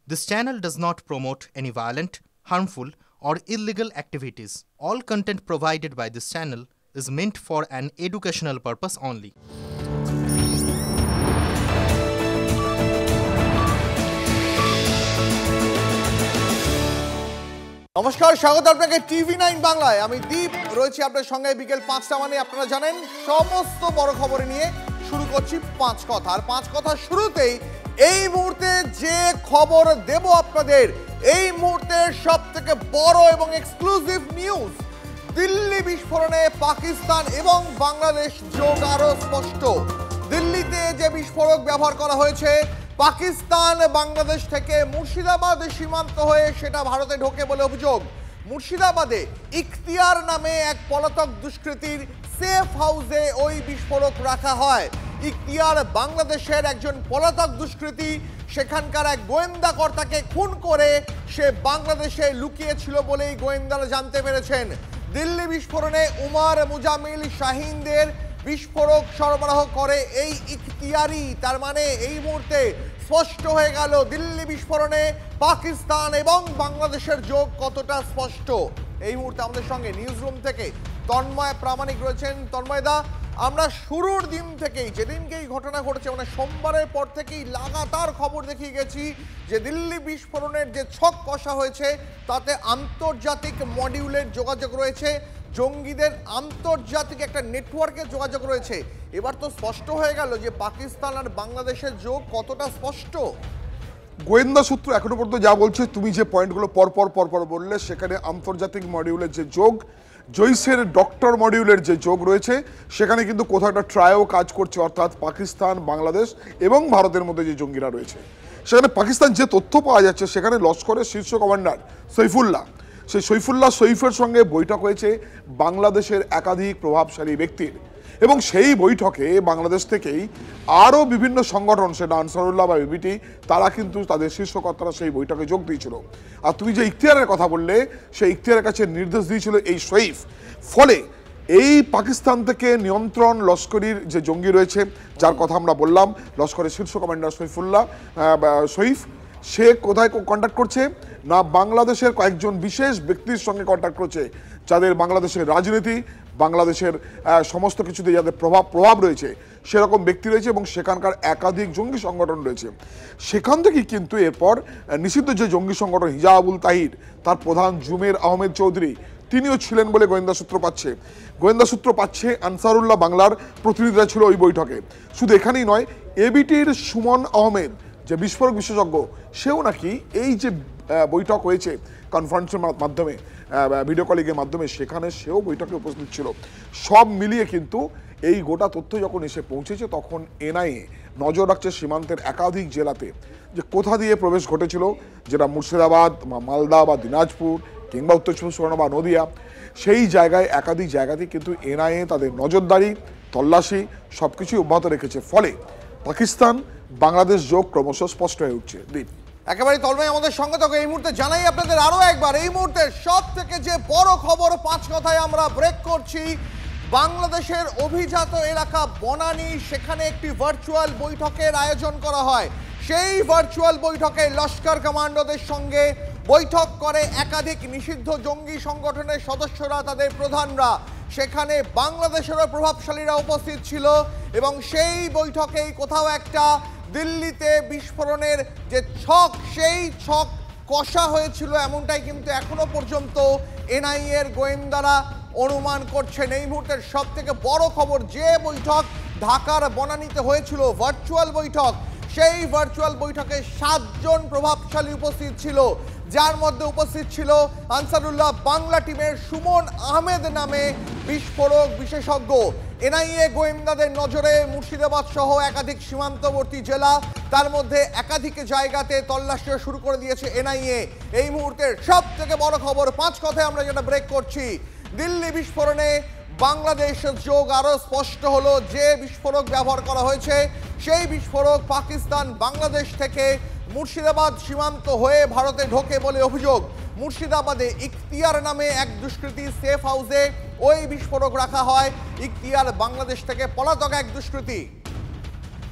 This channel does not promote any violent, harmful, or illegal activities. All content provided by this channel is meant for an educational purpose only. নমস্কার, স্বাগত আপনাকে টিভি9 বাংলায়। আমি দীপ রয়েছি আপনাদের সঙ্গে বিকেল ৫টা মানে আপনারা জানেন সমস্ত বড় খবর নিয়ে শুরু করছি পাঁচ কথা। আর পাঁচ কথা শুরুতেই এই মুহূর্তে যে খবর দেব আপনাদের, এই মুহূর্তের সবথেকে বড় এবং এক্সক্লুসিভ নিউজ, দিল্লি বিস্ফোরণে পাকিস্তান এবং বাংলাদেশ যোগ আরো স্পষ্ট। দিল্লিতে যে বিস্ফোরক ব্যবহার করা হয়েছে পাকিস্তান বাংলাদেশ থেকে মুর্শিদাবাদ সীমান্ত হয়ে সেটা ভারতে ঢোকে বলে অভিযোগ। মুর্শিদাবাদে ইখতিয়ার নামে এক পলাতক দুষ্কৃতীর সেফ হাউসে ওই বিস্ফোরক রাখা হয়। ইখতিয়ার বাংলাদেশের একজন পলাতক দুষ্কৃতী, সেখানকার এক গোয়েন্দা কর্তাকে খুন করে সে বাংলাদেশে লুকিয়েছিল বলেই গোয়েন্দারা জানতে পেরেছেন। দিল্লি বিস্ফোরণে উমার মুজামিল শাহিনদের বিস্ফোরক সরবরাহ করে এই ইখতিয়ারি। তার মানে এই মুহূর্তে স্পষ্ট হয়ে গেল দিল্লি বিস্ফোরণে পাকিস্তান এবং বাংলাদেশের যোগ কতটা স্পষ্ট। এই মুহূর্তে আমাদের সঙ্গে নিউজ রুম থেকে তন্ময় প্রামাণিক রয়েছেন। তন্ময়দা, আমরা শুরুর দিন থেকেই, যেদিনকে এই ঘটনা ঘটেছে মানে সোমবারের পর থেকেই লাগাতার খবর দেখিয়ে গেছি যে দিল্লি বিস্ফোরণের যে ছক কষা হয়েছে তাতে আন্তর্জাতিক মডিউলের যোগাযোগ রয়েছে, জঙ্গিদের আন্তর্জাতিক একটা নেটওয়ার্কের যোগাযোগ রয়েছে। এবার তো স্পষ্ট হয়ে গেল যে পাকিস্তান আর বাংলাদেশের যোগ কতটা স্পষ্ট। গোয়েন্দা সূত্র এখনো পর্যন্ত যা বলছে, তুমি যে পয়েন্টগুলো পরপর বললে, সেখানে আন্তর্জাতিক মডিউলের যে যোগ, জৈশের ডক্টর মডিউলের যে যোগ রয়েছে, সেখানে কিন্তু কোথাও একটা ট্রায়ও কাজ করছে, অর্থাৎ পাকিস্তান, বাংলাদেশ এবং ভারতের মধ্যে যে জঙ্গিরা রয়েছে সেখানে পাকিস্তান যে তথ্য পাওয়া যাচ্ছে, সেখানে লস্করের শীর্ষ কমান্ডার সৈফুল্লাহ, সেই সৈফের সঙ্গে বৈঠক হয়েছে বাংলাদেশের একাধিক প্রভাবশালী ব্যক্তির, এবং সেই বৈঠকে বাংলাদেশ থেকেই আরও বিভিন্ন সংগঠন, সেটা আনসারুল্লাহ বা বিবিটি, তারা কিন্তু তাদের শীর্ষকর্তারা সেই বৈঠকে যোগ দিয়েছিল। আর তুমি যে ইখতিয়ারের কথা বললে, সেই ইখতিয়ারের কাছে নির্দেশ দিয়েছিল এই সৈফ। ফলে এই পাকিস্তান থেকে নিয়ন্ত্রণ লস্করির যে জঙ্গি রয়েছে, যার কথা আমরা বললাম, লস্করের শীর্ষ কমান্ডার সৈফ, সে কোথায় কন্ট্যাক্ট করছে না, বাংলাদেশের কয়েকজন বিশেষ ব্যক্তির সঙ্গে কন্ট্যাক্ট করছে, যাদের বাংলাদেশের রাজনীতি, বাংলাদেশের সমস্ত কিছুতে যাদের প্রভাব রয়েছে সেরকম ব্যক্তি রয়েছে, এবং সেখানকার একাধিক জঙ্গি সংগঠন রয়েছে। সেখান থেকেই কিন্তু এরপর নিষিদ্ধ যে জঙ্গি সংগঠন হিজাবুল তাহির, তার প্রধান জুমের আহমেদ চৌধুরী, তিনিও ছিলেন বলে গোয়েন্দা সূত্র পাচ্ছে। আনসারুল্লাহ বাংলার প্রতিনিধিরা ছিল ওই বৈঠকে। শুধু এখানেই নয়, এবিটির সুমন আহমেদ, যে বিস্ফোরক বিশেষজ্ঞ, সেও নাকি এই যে বৈঠক হয়েছে কনফারেন্সের মাধ্যমে, ভিডিও কলিংয়ের মাধ্যমে, সেখানে সেও বৈঠকে উপস্থিত ছিল। সব মিলিয়ে কিন্তু এই গোটা তথ্য যখন এসে পৌঁছেছে, তখন এনআইএ নজর রাখছে সীমান্তের একাধিক জেলাতে যে কোথা দিয়ে প্রবেশ ঘটেছিল, যেটা মুর্শিদাবাদ বা মালদা বা দিনাজপুর কিংবা উত্তর চব্বিশ পরগনা বা নদিয়া, সেই জায়গায় একাধিক জায়গাতেই কিন্তু এনআইএ তাদের নজরদারি, তল্লাশি সব কিছুই অব্যাহত রেখেছে। ফলে পাকিস্তান বাংলাদেশ যোগ ক্রমশ স্পষ্ট হয়ে উঠছে। দীপ, একেবারে তলময় আমাদের সঙ্গে থাকো। এই মুহূর্তে জানাই আপনাদের আরো একবার, এই মুহূর্তে সব থেকে যে বড় খবর, পাঁচ কথায় আমরা ব্রেক করছি। বাংলাদেশের অভিজাত এলাকা বনানী, সেখানে একটি ভার্চুয়াল বৈঠকের আয়োজন করা হয়। সেই ভার্চুয়াল বৈঠকে লস্কর কমান্ডোদের সঙ্গে বৈঠক করে একাধিক নিষিদ্ধ জঙ্গি সংগঠনের সদস্যরা, তাদের প্রধানরা। সেখানে বাংলাদেশেরও প্রভাবশালীরা উপস্থিত ছিল, এবং সেই বৈঠকেই কোথাও একটা দিল্লিতে বিস্ফোরণের যে ছক, সেই ছক কষা হয়েছিল, এমনটাই কিন্তু এখনো পর্যন্ত এনআইএর গোয়েন্দারা অনুমান করছেন। এই মুহূর্তের সব থেকে বড় খবর, যে বৈঠক ঢাকার বনানীতে হয়েছিল, ভার্চুয়াল বৈঠক, সেই ভার্চুয়াল বৈঠকে 7 জন প্রভাবশালী উপস্থিত ছিল, যার মধ্যে উপস্থিত ছিল আনসারুল্লাহ বাংলা টিমের সুমন আহমেদ নামে বিস্ফোরক বিশেষজ্ঞ। এনআইএ গোয়েন্দাদের নজরে মুর্শিদাবাদ সহ একাধিক সীমান্তবর্তী জেলা, তার মধ্যে একাধিক জায়গাতে তল্লাশি শুরু করে দিয়েছে এনআইএ। এই মুহূর্তের সব থেকে বড় খবর, পাঁচ কথায় আমরা যেটা ব্রেক করছি, দিল্লি বিস্ফোরণে বাংলাদেশ যোগ আরো স্পষ্ট হলো। যে বিস্ফোরক ব্যবহার করা হয়েছে, সেই বিস্ফোরক পাকিস্তান বাংলাদেশ থেকে মুর্শিদাবাদ সীমান্ত হয়ে ভারতে ঢোকে বলে অভিযোগ। মুর্শিদাবাদে ইখতিয়ার নামে এক দুষ্কৃতী সেফ হাউসে ওই বিস্ফোরক রাখা হয়। ইখতিয়ার বাংলাদেশ থেকে পলাতক এক দুষ্কৃতী।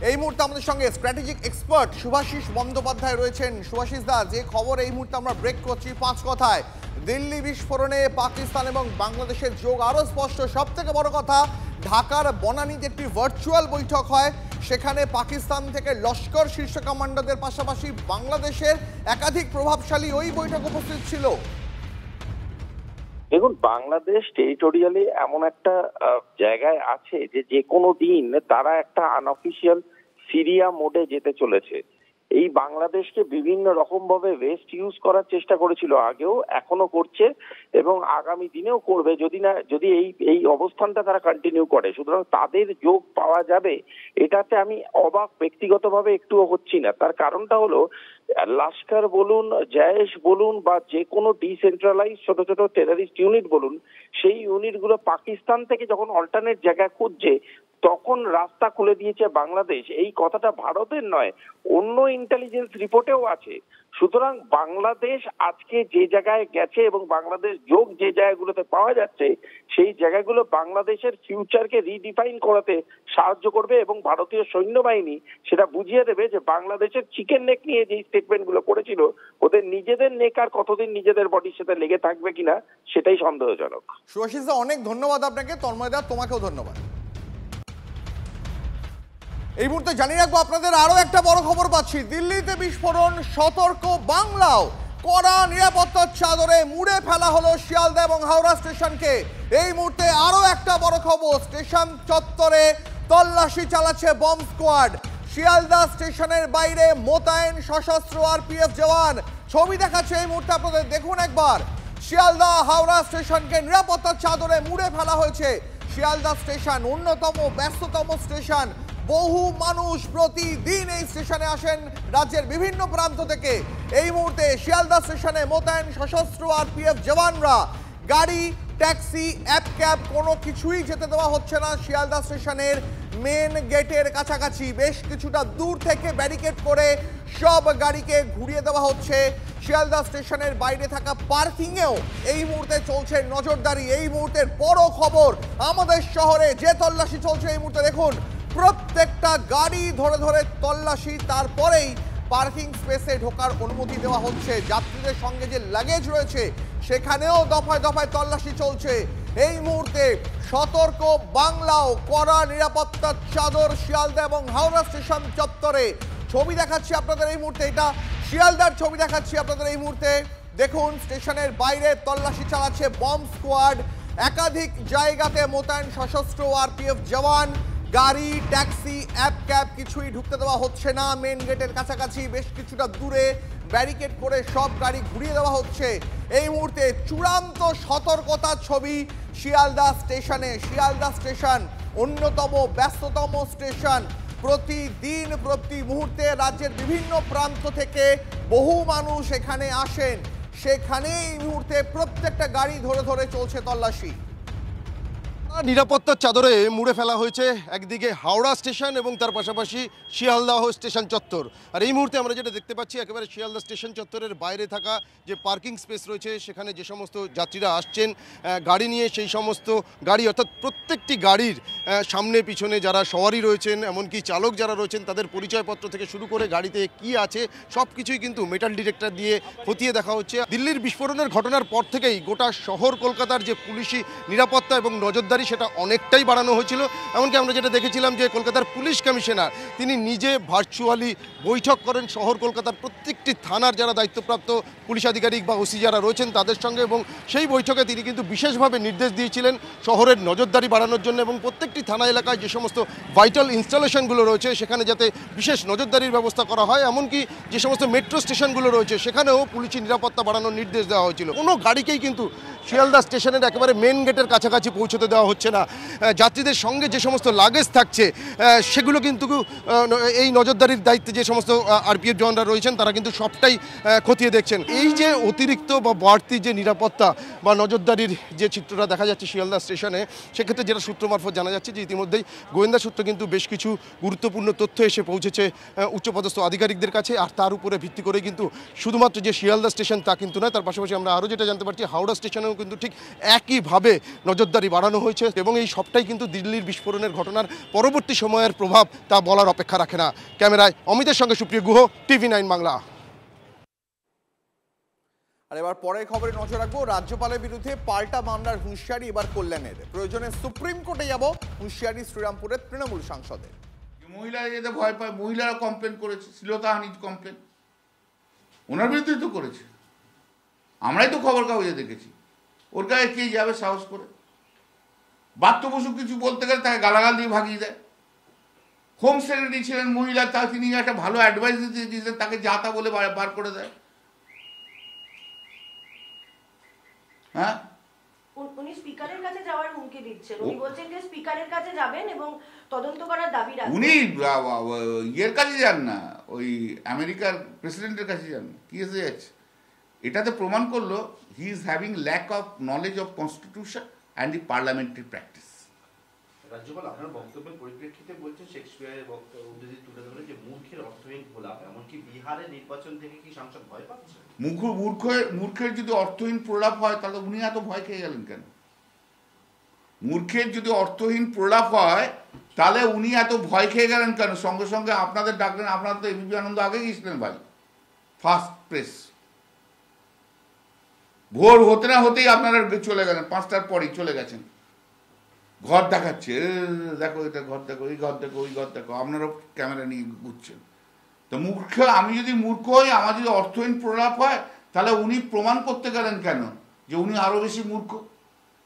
এই মুহূর্তে আমাদের সঙ্গে স্ট্র্যাটেজিক এক্সপার্ট শুভাশিস বন্দ্যোপাধ্যায় রয়েছেন। শুভাশিস দা, যে খবর এই মুহূর্তে আমরা ব্রেক করছি 5 কথায়, দিল্লি বিস্ফোরণে পাকিস্তান এবং বাংলাদেশের যোগ আরও স্পষ্ট। সব থেকে বড় কথা, ঢাকার বনানীতে একটি ভার্চুয়াল বৈঠক হয়, সেখানে পাকিস্তান থেকে লস্কর শীর্ষ কমান্ডারদের পাশাপাশি বাংলাদেশের একাধিক প্রভাবশালী ওই বৈঠক উপস্থিত ছিল। দেখুন, বাংলাদেশ টেরিটোরিয়ালি এমন একটা জায়গায় আছে যে কোনো দিন তারা একটা আনঅফিসিয়াল সিরিয়া মোডে যেতে চলেছে। এই বাংলাদেশকে বিভিন্ন রকম ভাবে ওয়েস্ট ইউজ করার চেষ্টা করেছিল আগেও, এখনো করছে এবং আগামী দিনেও করবে যদি এই অবস্থানটা তারা কন্টিনিউ করে। সুতরাং তাদের যোগ পাওয়া যাবে এটাতে আমি অবাক ব্যক্তিগতভাবে একটুও হচ্ছি না। তার কারণটা হলো, লস্কর বলুন, জয়েশ বলুন বা যে কোনো ডিসেন্ট্রালাইজ ছোট ছোট টেররিস্ট ইউনিট বলুন, সেই ইউনিটগুলো পাকিস্তান থেকে যখন অল্টারনেট জায়গা খুঁজছে তখন রাস্তা খুলে দিয়েছে বাংলাদেশ। এই কথাটা ভারতের নয়, অন্য ইন্টেলিজেন্স রিপোর্টেও আছে। সুতরাং বাংলাদেশ আজকে যে জায়গায় গেছে এবং বাংলাদেশ যোগ যে জায়গাগুলোতে পাওয়া যাচ্ছে, সেই জায়গাগুলো বাংলাদেশের ফিউচারকে রিডিফাইন করাতে সাহায্য করবে এবং ভারতীয় সৈন্যবাহিনী সেটা বুঝিয়ে দেবে যে বাংলাদেশের চিকেন নেক নিয়ে যে স্টেটমেন্টগুলো করেছিল, ওদের নিজেদের নেক আর কতদিন নিজেদের বডির সাথে লেগে থাকবে কিনা সেটাই সন্দেহজনক। শুভাশিস দা, অনেক ধন্যবাদ আপনাকে। তন্ময় দা, তোমাকেও ধন্যবাদ। এই মুহূর্তে জানিয়ে রাখবো আপনাদের আরো একটা বড় খবর পাচ্ছি। দিল্লিতে বিস্ফোরণ, সতর্ক বাংলাও। কড়া নিরাপত্তার চাদরে মুড়ে ফেলা হলো শিয়ালদা এবং হাওড়া স্টেশনকে। এই মুহূর্তে আরো একটা বড় খবর, স্টেশন চত্বরে তল্লাশি চালাচ্ছে বম্ব স্কোয়াড। শিয়ালদা স্টেশনের বাইরে মোতায়েন সশস্ত্র আরপিএফ জওয়ান। ছবি দেখাচ্ছে এই মুহূর্তে আপনাদের, দেখুন একবার। শিয়ালদা হাওড়া স্টেশনকে নিরাপত্তার চাদরে মুড়ে ফেলা হয়েছে। শিয়ালদা স্টেশন অন্যতম ব্যস্ততম স্টেশন। বহু মানুষ প্রতিদিন এই স্টেশনে আসেন রাজ্যের বিভিন্ন প্রান্ত থেকে। এই মুহূর্তে শিয়ালদা স্টেশনে মোতায়েন সশস্ত্র আরপিএফ জওয়ানরা। গাড়ি, ট্যাক্সি, অ্যাপ ক্যাব কোনো কিছুই যেতে দেওয়া হচ্ছে না শিয়ালদা স্টেশনের মেন গেটের কাছাকাছি। বেশ কিছুটা দূর থেকে ব্যারিকেড করে সব গাড়িকে ঘুরিয়ে দেওয়া হচ্ছে। শিয়ালদা স্টেশনের বাইরে থাকা পার্কিংয়েও এই মুহূর্তে চলছে নজরদারি। এই মুহূর্তের বড় খবর, আমাদের শহরে যে তল্লাশি চলছে এই মুহূর্তে দেখুন, প্রত্যেকটা গাড়ি ধরে ধরে তল্লাশি, তারপরেই পার্কিং স্পেসে ঢোকার অনুমতি দেওয়া হচ্ছে। যাত্রীদের সঙ্গে যে লাগেজ রয়েছে সেখানেও দফায় দফায় তল্লাশি চলছে। এই মুহূর্তে সতর্ক বাংলাও, কড়া নিরাপত্তার চাদর শিয়ালদা এবং হাওড়া স্টেশন চত্বরে। ছবি দেখাচ্ছি আপনাদের এই মুহূর্তে, এটা শিয়ালদার ছবি দেখাচ্ছি আপনাদের এই মুহূর্তে। দেখুন, স্টেশনের বাইরে তল্লাশি চালাচ্ছে বম্ব স্কোয়াড। একাধিক জায়গাতে মোতায়েন সশস্ত্র আরপিএফ জওয়ান। গাড়ি, ট্যাক্সি, অ্যাপ ক্যাব কিছুই ঢুকতে দেওয়া হচ্ছে না। মেন গেটের কাছাকাছি বেশ কিছুটা দূরে ব্যারিকেড করে সব গাড়ি ঘুরিয়ে দেওয়া হচ্ছে। এই মুহূর্তে চূড়ান্ত সতর্কতার ছবি শিয়ালদা স্টেশনে। শিয়ালদা স্টেশন অন্যতম ব্যস্ততম স্টেশন। প্রতিদিন প্রতি মুহূর্তে রাজ্যের বিভিন্ন প্রান্ত থেকে বহু মানুষ এখানে আসেন। সেখানে এই মুহূর্তে প্রত্যেকটা গাড়ি ধরে ধরে চলছে তল্লাশি। নিরাপত্তার চাদরে মুড়ে ফেলা হয়েছে একদিকে হাওড়া স্টেশন এবং তার পাশাপাশি শিয়ালদাহ স্টেশন চত্বর। আর এই মুহূর্তে আমরা যেটা দেখতে পাচ্ছি, একেবারে শিয়ালদা স্টেশন চত্বরের বাইরে থাকা যে পার্কিং স্পেস রয়েছে, সেখানে যে সমস্ত যাত্রীরা আসছেন গাড়ি নিয়ে, সেই সমস্ত গাড়ি অর্থাৎ প্রত্যেকটি গাড়ির সামনে পিছনে যারা সওয়ারি রয়েছেন, এমনকি চালক যারা রয়েছেন, তাদের পরিচয়পত্র থেকে শুরু করে গাড়িতে কি আছে সব কিছুই কিন্তু মেটাল ডিটেক্টর দিয়ে খতিয়ে দেখা হচ্ছে। দিল্লির বিস্ফোরণের ঘটনার পর থেকেই গোটা শহর কলকাতার যে পুলিশি নিরাপত্তা এবং নজরদারি সেটা অনেকটাই বাড়ানো হয়েছিল। এমনকি আমরা যেটা দেখেছিলাম যে কলকাতার পুলিশ কমিশনার তিনি নিজে ভার্চুয়ালি বৈঠক করেন শহর কলকাতার প্রত্যেকটি থানার যারা দায়িত্বপ্রাপ্ত পুলিশ আধিকারিক বা ওসি যারা রয়েছেন তাদের সঙ্গে, এবং সেই বৈঠকে তিনি কিন্তু বিশেষভাবে নির্দেশ দিয়েছিলেন শহরের নজরদারি বাড়ানোর জন্য এবং প্রত্যেকটি থানা এলাকায় যে সমস্ত ভাইটাল ইনস্টলেশনগুলো রয়েছে সেখানে যাতে বিশেষ নজরদারির ব্যবস্থা করা হয়। এমনকি যে সমস্ত মেট্রো স্টেশনগুলো রয়েছে সেখানেও পুলিশি নিরাপত্তা বাড়ানোর নির্দেশ দেওয়া হয়েছিল। কোনো গাড়িকেই কিন্তু শিয়ালদা স্টেশনের একেবারে মেন গেটের কাছাকাছি পৌঁছতে দেওয়া হচ্ছে না। যাত্রীদের সঙ্গে যে সমস্ত লাগেজ থাকছে সেগুলো কিন্তু এই নজরদারির দায়িত্বে যে সমস্ত আরপিএফ জওয়ানরা রয়েছেন তারা কিন্তু সবটাই খতিয়ে দেখছেন। এই যে অতিরিক্ত বা বাড়তি যে নিরাপত্তা বা নজরদারির যে চিত্রটা দেখা যাচ্ছে শিয়ালদা স্টেশনে, সেক্ষেত্রে যেটা সূত্র মারফত জানা যাচ্ছে যে ইতিমধ্যেই গোয়েন্দা সূত্র কিন্তু বেশ কিছু গুরুত্বপূর্ণ তথ্য এসে পৌঁছেছে উচ্চপদস্থ আধিকারিকদের কাছে। আর তার উপরে ভিত্তি করে কিন্তু শুধুমাত্র যে শিয়ালদা স্টেশন তা কিন্তু নয়, তার পাশাপাশি আমরা আরও যেটা জানতে পারছি হাওড়া স্টেশনেও সেখানেও কিন্তু ঠিক একইভাবে নজরদারি বাড়ানো হয়েছে এবং এই সবটাই কিন্তু দিল্লির বিস্ফোরণের ঘটনার পরবর্তী সময়ের প্রভাব তা বলার অপেক্ষা রাখে না। ক্যামেরায় অমিতের সঙ্গে সুপ্রিয় গুহ, TV9 বাংলা। আর এবার পরের খবরে নজর রাখবো, রাজ্যপালের বিরুদ্ধে পাল্টা মামলার হুঁশিয়ারি এবার কল্যাণের। প্রয়োজনে সুপ্রিম কোর্টে যাব, হুঁশিয়ারি শ্রীরামপুরের তৃণমূল সাংসদের। মহিলারা যেতে ভয় পায়, মহিলারা কমপ্লেন করেছে, শ্লীলতাহানির কমপ্লেন ওনার বিরুদ্ধেই তো করেছে, আমরাই তো খবর কাগজে দেখেছি। ওর গায়ে কে যাবে সাহস করে? বাত্য বসু কিছু বলতে গেলে তাকে গালাগাল দিয়ে ভাগিয়ে দেয়। হোম সেক্রেটারি ছিলেন মহিলা, তা তিনি একটা ভালো অ্যাডভাইস দিয়েছিলেন, তাকে যা তা বলে বার করে দেয়। হ্যাঁ, উনি স্পিকারের কাছে যাওয়ার হুমকি দিচ্ছেন। উনি বলছেন যে স্পিকারের কাছে যাবেন এবং তদন্ত করার দাবি রাখবেন। উনি ইয়ের কাছে যান না, ওই আমেরিকার প্রেসিডেন্টের কাছে যান, কি এসে যাচ্ছে? এটাতে প্রমাণ করলো he is having lack of knowledge of constitution and the parliamentary practice. রাজ্যপাল আপনার বক্তব্যের পরিপ্রেক্ষিতে বলছেন, শেক্সপিয়ারের বক্তব্য উদ্ধৃতি তুলে ধরে যে মূর্খের অর্থহীন প্রলাপ, এমনকি বিহারের নির্বাচন থেকে কি সাংসদ ভয় পাচ্ছে? মূর্খের যদি অর্থহীন প্রলাপ হয় তাহলে উনি এত ভয় খেয়ে গেলেন কেন? মূর্খের যদি অর্থহীন প্রলাপ হয় তাহলে উনি এত ভয় খেয়ে গেলেন কেন? সঙ্গে সঙ্গে আপনাদের ডাকলেন, আপনারা তো এবিপি আনন্দ আগে গিয়েছিলেন ভাই, ফার্স্ট প্রেস। ভোর হতে না হতেই আপনারা চলে গেলেন, 5টার পরেই চলে গেছেন। ঘর দেখাচ্ছে, দেখো এটা ঘর দেখো, এই ঘর দেখো, ওই ঘর দেখো, আপনারাও ক্যামেরা নিয়ে ঘুরছেন। তো মূর্খ, আমি যদি মূর্খ হই, আমার যদি অর্থহীন প্রলাপ হয়, তাহলে উনি প্রমাণ করতে গেলেন কেন যে উনি আরো বেশি মূর্খ?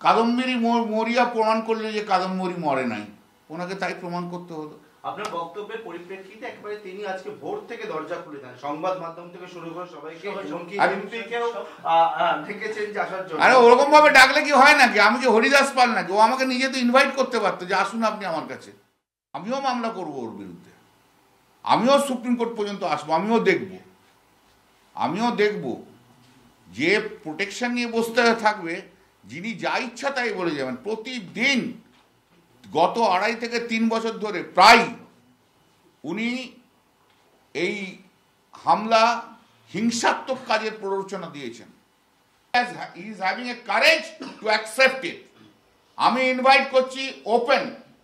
কাদম্বরী মরিয়া প্রমাণ করলে যে কাদম্বরী মরে নাই, ওনাকে তাই প্রমাণ করতে হলো। আপনার বক্তব্যের পরিপ্রেক্ষিতে একেবারে তিনি আজকে ভোর থেকে দরজা খুলে দেন, সংবাদ মাধ্যম থেকে শুরু করে সবাইকে, এমনকি এমপিকেও ডেকেছেন যে আসার জন্য। আরে ওরকম ভাবে ডাকলে কি হয় নাকি? আমি কি হরিদাস পাল নাকি? ও আমাকে নিজে তো ইনভাইট করতে পারতো যে আসুন আপনি আমার কাছে। আমিও মামলা করবো ওর বিরুদ্ধে, আমিও সুপ্রিম কোর্ট পর্যন্ত আসবো, আমিও দেখব যে প্রোটেকশন নিয়ে বসতে থাকবে, যিনি যা ইচ্ছা তাই বলে যাবেন প্রতিদিন। গত 2.5 থেকে 3 বছর ধরে প্রায় উনি এই হামলা, হিংসাত্মক কাজের প্ররোচনা দিয়েছেন। হি is having A courage to accept it. আমি ইনভাইট করছি, ওপেন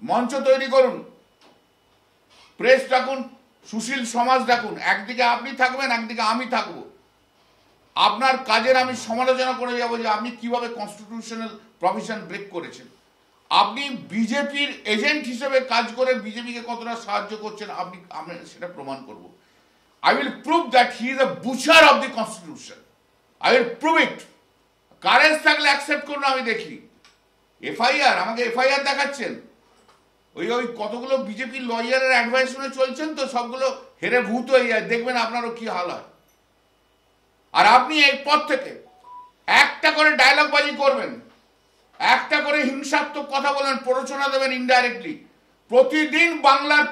মঞ্চ তৈরি করুন, প্রেস ডাকুন, সুশীল সমাজ ডাকুন, একদিকে আপনি থাকবেন, একদিকে আমি থাকব। আপনার কাজের আমি সমালোচনা করে যাব যে আপনি কিভাবে কনস্টিটিউশনাল প্রভিশন ব্রেক করেছেন, আপনি বিজেপির এজেন্ট হিসেবে কাজ করে বিজেপিকে কতটা সাহায্য করছেন, আমি সেটা প্রমাণ করব। I will prove that he is a Butcher of the constitution. I will prove it. Courage থাকলে অ্যাকসেপ্ট করুন, আমি দেখি। এফআইআর, আমাকে এফআইআর দেখাচ্ছেন, ওই কতগুলো বিজেপি লয়ারের অ্যাডভাইস শুনে চলছেন তো, সবগুলো হেরে ভূত হয়ে যায়, দেখবেন আপনারও কি হাল হয়। আর আপনি এই পথ থেকে একটা করে ডায়লগ বাজি করবেন, একটা করে হিংসাত্মক কথা বলবেন, প্ররোচনা দেবেন ইনডাইরেক্টলি, প্রতিদিন বাংলার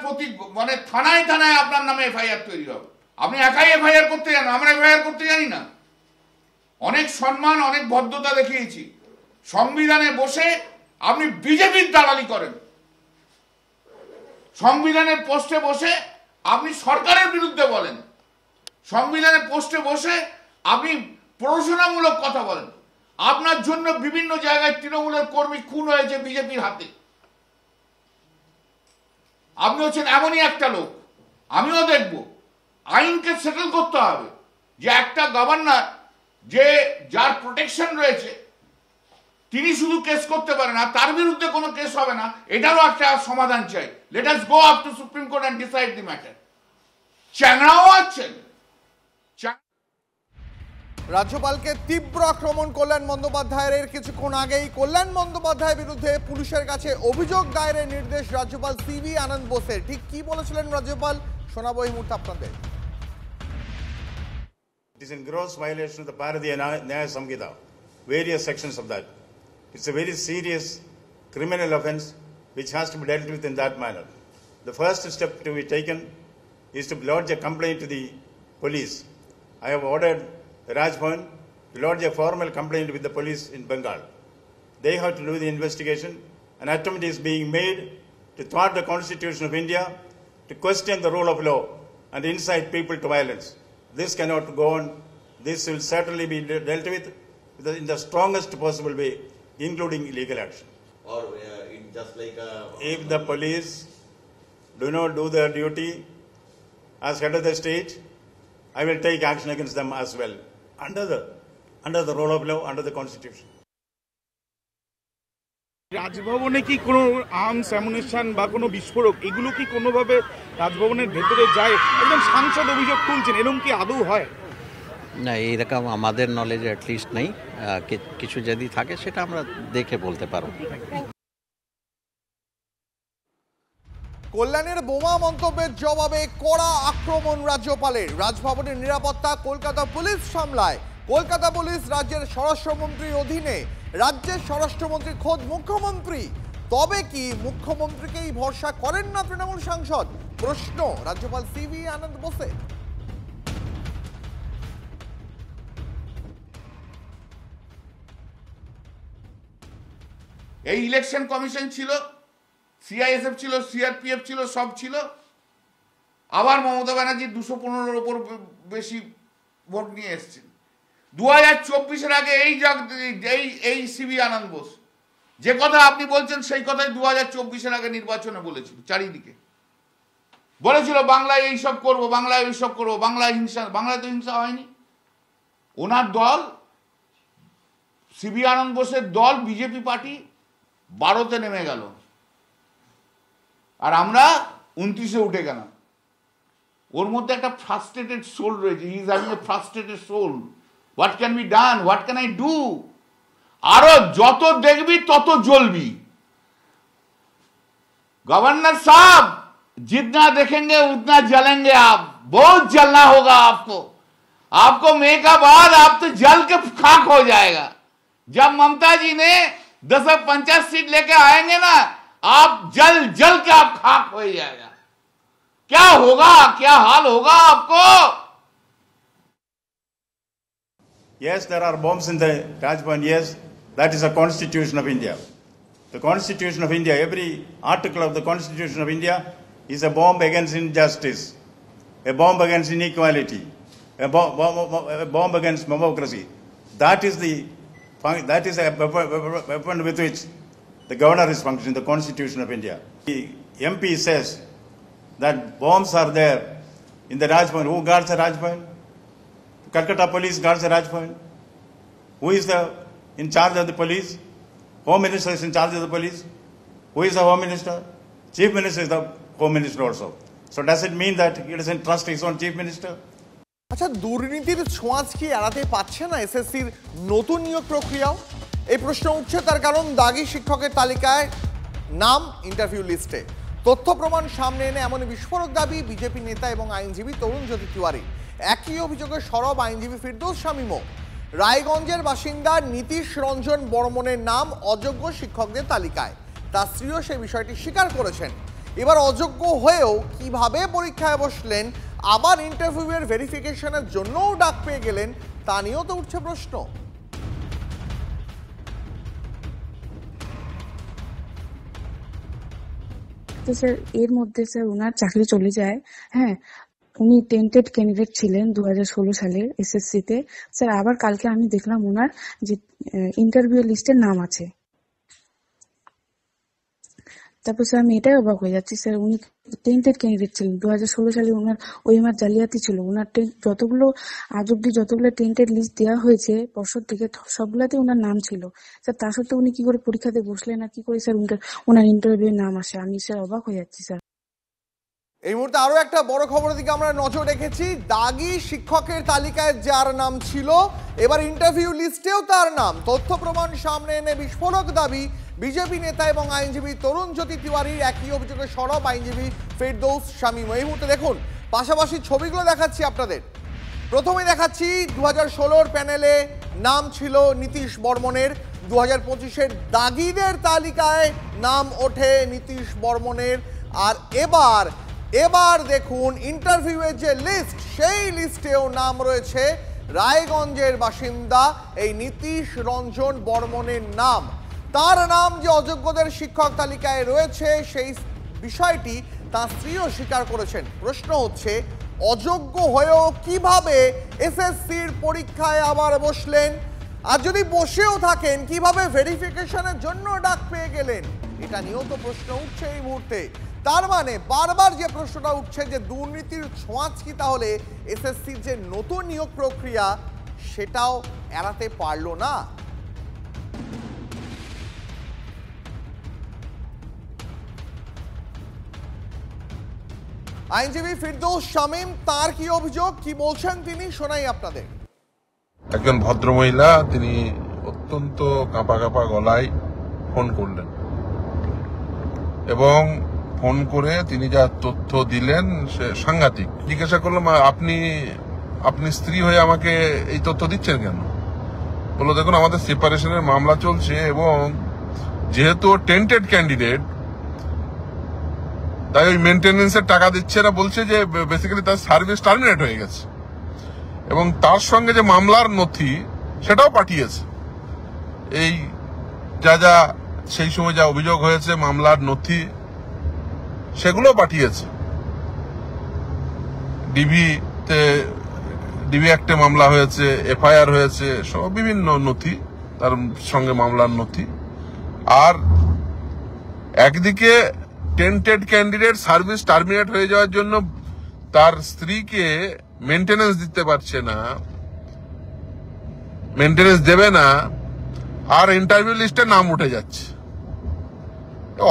মানে থানায় থানায় আপনার নামে এফআইআর তৈরি হবে। আপনি একাই এফআইআর করতে জানেন, আমরা এফআইআর করতে জানি না। অনেক সম্মান, অনেক ভদ্রতা দেখিয়েছি। সংবিধানে বসে আপনি বিজেপির দালালি করেন, সংবিধানের পোস্টে বসে আপনি সরকারের বিরুদ্ধে বলেন, সংবিধানের পোস্টে বসে আপনি প্ররোচনামূলক কথা বলেন। আপনার জন্য বিভিন্ন জায়গায় তৃণমূলের কর্মী খুন হয়েছে বিজেপির হাতে। আপনি হচ্ছেন এমনই একটা লোক। আমিও দেখব, আইনকে সেটেল করতে হবে যে একটা গভর্নর যে যার প্রোটেকশন রয়েছে তিনি শুধু কেস করতে পারেন, আর তার বিরুদ্ধে কোনো কেস হবে না, এটারও একটা সমাধান চাই। Let us go up to supreme court and decide the matter. চ্যাংড়াও আছেন। রাজ্যপালকে তীব্র আক্রমণ কল্যাণ বন্দ্যোপাধ্যায়ের। কিছুক্ষণ আগেই কল্যাণ বন্দ্যোপাধ্যায়ের বিরুদ্ধে পুলিশের কাছে অভিযোগ দায়েরের নির্দেশ রাজ্যপাল সিভি আনন্দ বোসের। ঠিক কি বলেছিলেন রাজ্যপাল, শোনাবো এই মুহূর্তে আপনাদের। It is in gross violation of the Bharatiya Nyaya Samhita, various sections of that. It's a very serious criminal offence which has to be dealt with in that manner. The first step to be taken is to lodge a complaint to the police. I have ordered Raj Bhavan to lodge a formal complaint with the police in Bengal. They have to do the investigation. An attempt is being made to thwart the Constitution of India, to question the rule of law and incite people to violence. This cannot go on. This will certainly be dealt with in the strongest possible way, including legal action. Or in just like if the police do not do their duty as head of the state, I will take action against them as well, under the rule of law, under the constitution. রাজভবনে কি কোনো arms ammunition বা কোনো বিস্ফোরক এগুলো কি কোনোভাবে রাজভবনের ভেতরে যায়? একদম সাংসদ অভিযোগ তুলছেন, এরকম কি আদৌ হয়? না, এইরকম আমাদের নলেজে অ্যাটলিস্ট নেই। কিছু যদি থাকে সেটা আমরা দেখে বলতে পারব। কল্যাণের বোমা মন্তব্যের জবাবে কড়া আক্রমণ রাজ্যপালের। রাজভবনের নিরাপত্তা কলকাতা পুলিশ সামলায়। কলকাতা পুলিশ রাজ্যের স্বরাষ্ট্রমন্ত্রীর অধীনে। রাজ্যের স্বরাষ্ট্রমন্ত্রী খোদ মুখ্যমন্ত্রী। তবে কি মুখ্যমন্ত্রীকেই ভরসা করেন না তৃণমূল সাংসদ? প্রশ্ন রাজ্যপাল সিভি আনন্দ বোসে। এই ইলেকশন কমিশন ছিল, সিআইএসএফ ছিল, সিআরপিএফ ছিল, সব ছিল। আবার মমতা ব্যানার্জি 215-এর ওপর বেশি ভোট নিয়ে এসছেন। 2024-এর আগে এই সিবি আনন্দ বোস যে কথা আপনি বলছেন সেই কথাই 2024-এর আগে নির্বাচনে বলেছিল। চারিদিকে বলেছিল বাংলায় এইসব করবো, বাংলায় এইসব করবো, বাংলায় হিংসা। বাংলায় তো হিংসা হয়নি। ওনার দল, সিবি আনন্দ বোসের দল, বিজেপি পার্টি 12তে নেমে গেল, আর আমরা 29-এ উঠে গেলাম। ওর মধ্যে একটা ফ্রাস্ট্রেটেড সোল রয়েছে। He is having a frustrated soul. What can be done, what can I do? আরো যত দেখবি তত জ্বলবি। गवर्नर साहब जितना देखेंगे उतना जलेंगे आप, बहुत जलना होगा आपको। आपको मई का बाद आप तो जल के खाक हो जाएगा। जब ममता जी ने 10-50 सीट लेके आएंगे ना, आप जल जल के आप खाक हो जाएगा। क्या होगा, क्या हाल होगा आपको? Yes, there are bombs in the Rajbhavan. Yes, that is a constitution of India. The Constitution of India, every article of the Constitution of India is a bomb against injustice, a bomb against inequality, a bomb against democracy. That is a weapon with which the governor is functioning, the Constitution of India. The MP says that bombs are there in the Rajbhavan. Who guards the Rajbhavan? Calcutta police guards the Rajbhavan. Who is in charge of the police? Home Minister is in charge of the police. Who is the Home Minister? Chief Minister is the Home Minister also. So does it mean that he doesn't trust his own Chief Minister? আচ্ছা, দুর্নীতির ছোঁয়াচ কি এড়াতে পারছে না এসএসসির নতুন নিয়োগ প্রক্রিয়াও? এই প্রশ্ন উঠছে তার কারণ দাগি শিক্ষকের তালিকায় নাম ইন্টারভিউ লিস্টে। তথ্য প্রমাণ সামনে এনে এমন বিস্ফোরক দাবি বিজেপি নেতা এবং আইনজীবী তরুণ জ্যোতি তিওয়ারি। একই অভিযোগে সরব আইনজীবী ফিরদৌস শামীমও। রায়গঞ্জের বাসিন্দা নীতিশ রঞ্জন বর্মনের নাম অযোগ্য শিক্ষকদের তালিকায়। তার স্ত্রীও সেই বিষয়টি স্বীকার করেছেন। এবার অযোগ্য হয়েও কিভাবে পরীক্ষায় বসলেন, আবার ইন্টারভিউয়ের ভেরিফিকেশনের জন্যও ডাক পেয়ে গেলেন, তা নিয়েও তো উঠছে প্রশ্ন। তো স্যার এর মধ্যে স্যার ওনার চাকরি চলে যায়। হ্যাঁ, উনি টেন্টেড ক্যান্ডিডেট ছিলেন 2016 সালের এসএসসিতে। স্যার আবার কালকে আমি দেখলাম ওনার যে ইন্টারভিউ লিস্টের নাম আছে। তারপর স্যার আমি এটাই অবাক হয়ে যাচ্ছি, স্যার উনি টেন্টেড ক্যান্ডিডেট ছিলেন 2016 সালে। ওনার ওএমআর জালিয়াতি ছিল। ওনার যতগুলো আজ অব্দি যতগুলো টেন্টেড লিস্ট দেওয়া হয়েছে পর্ষদ থেকে সবগুলাতে ওনার নাম ছিল। স্যার তা সত্ত্বেও উনি কি করে পরীক্ষাতে বসলেন আর কি করে স্যার ওনার ইন্টারভিউ নাম আসে? আমি স্যার অবাক হয়ে যাচ্ছি স্যার। এই মুহূর্তে আরো একটা বড় খবরের দিকে আমরা নজর রেখেছি। দাগি শিক্ষকের তালিকায় যার নাম ছিল, এবার ইন্টারভিউ লিস্টেও তার নাম। তথ্য প্রমাণ সামনে এনে বিস্ফোরক দাবি বিজেপি নেতা এবং আইনজীবী তরুণ জ্যোতি তিওয়ারির। একই অভিযোগে সরব আইনজীবী ফিরদৌস শামীম। এই মুহূর্তে দেখুন পাশাপাশি ছবিগুলো দেখাচ্ছি আপনাদের। প্রথমে দেখাচ্ছি 2016-র প্যানেলে নাম ছিল নীতিশ বর্মনের। 2025-এর দাগিদের তালিকায় নাম ওঠে নীতিশ বর্মনের। আর এবার দেখুন ইন্টারভিউয়ের যে লিস্ট, সেই লিস্টেও নাম রয়েছে রায়গঞ্জের বাসিন্দা এই নীতিশ রঞ্জন বর্মনের নাম। তার নাম যে অযোগ্যদের শিক্ষক তালিকায় রয়েছে সেই বিষয়টি তার স্ত্রীও স্বীকার করেছেন। প্রশ্ন হচ্ছে অযোগ্য হয়েও কিভাবে এসএসসির পরীক্ষায় আবার বসলেন? আর যদি বসেও থাকেন কিভাবে ভেরিফিকেশনের জন্য ডাক পেয়ে গেলেন, এটা নিয়েও তো প্রশ্ন উঠছে এই মুহূর্তে। তার মানে বারবার যে প্রশ্নটা উঠছে যে দুর্নীতির ছোঁয়াচ কি তাহলে এসএসসির যে নতুন নিয়োগ প্রক্রিয়া সেটাও এড়াতে পারলো না। আইনজীবী ফিরদৌস শামীম, তার কি অভিযোগ, কি বলছেন তিনি, শোনাই আপনাদের। একজন ভদ্রমহিলা তিনি অত্যন্ত কাঁপা কাঁপা গলায় ফোন করলেন এবং ফোন করে তিনি যা তথ্য দিলেন সে সাংঘাতিক। জিজ্ঞাসা করলাম, আপনি স্ত্রী হয়ে আমাকে এই তথ্য দিচ্ছেন কেন? বললো, দেখুন আমাদের সেপারেশনের মামলা চলছে এবং যেহেতু টেন্টেড ক্যান্ডিডেট তাই ওই মেনটেনেন্সের টাকা দিচ্ছে না, বলছে যে বেসিক্যালি তার সার্ভিস টার্মিনেট হয়ে গেছে এবং তার সঙ্গে যে মামলার নথি সেটাও পাঠিয়েছে। এই যা সেই সময় যা অভিযোগ হয়েছে মামলার নথি সেগুলো পাঠিয়েছে। ডিবি অ্যাক্টে মামলা হয়েছে, এফআইআর হয়েছে, সব বিভিন্ন নথি তার সঙ্গে মামলার নথি। আর একদিকে টেন্টেড ক্যান্ডিডেট সার্ভিস টার্মিনেট হয়ে যাওয়ার জন্য তার স্ত্রীকে মেনটেনেন্স দিতে পারছে না, মেনটেনেন্স দেবে না, আর ইন্টারভিউ লিস্টে নাম উঠে যাচ্ছে।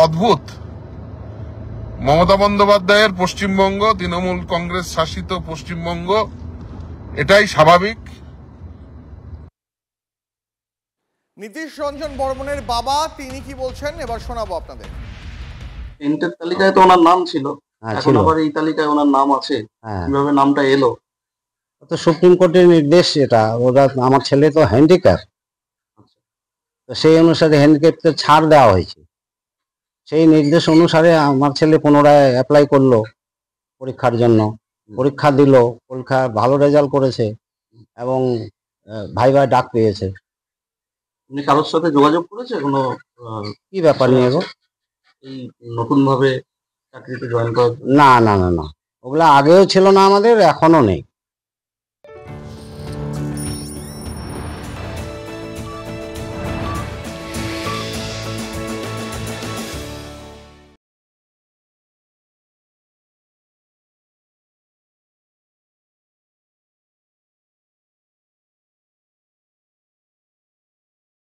অদ্ভুত। মমতা বন্দ্যোপাধ্যায়ের পশ্চিমবঙ্গ, তৃণমূল কংগ্রেস শাসিত পশ্চিমবঙ্গ, এটাই স্বাভাবিক। নীতিশ রঞ্জন বর্মনের বাবা তিনি কি বলছেন এবার শোনাবো আপনাদের। টেন্টেড তালিকায় তো ওনার নাম ছিল, এখন আবার এই তালিকায় ওনার নাম আছে, কিভাবে নামটা এলো? তো সুপ্রিম কোর্টের নির্দেশ, এটা ওরা, আমার ছেলে তো হ্যান্ডিক্যাপ, তো সেই অনুসারে হ্যান্ডিক্যাপকে ছাড় দেওয়া হয়েছে। সেই নির্দেশ অনুসারে আমার ছেলে পুনরায় অ্যাপ্লাই করলো পরীক্ষার জন্য, পরীক্ষা দিল, পরীক্ষা ভালো রেজাল্ট করেছে এবং ভাইবা ডাক পেয়েছে। উনি কারোর সাথে যোগাযোগ করেছে কোনো কি ব্যাপার নিয়ে গো? এই নতুন ভাবে চাকরিতে জয়েন করার? না না না না, ওগুলা আগেও ছিল না, আমাদের এখনো নেই।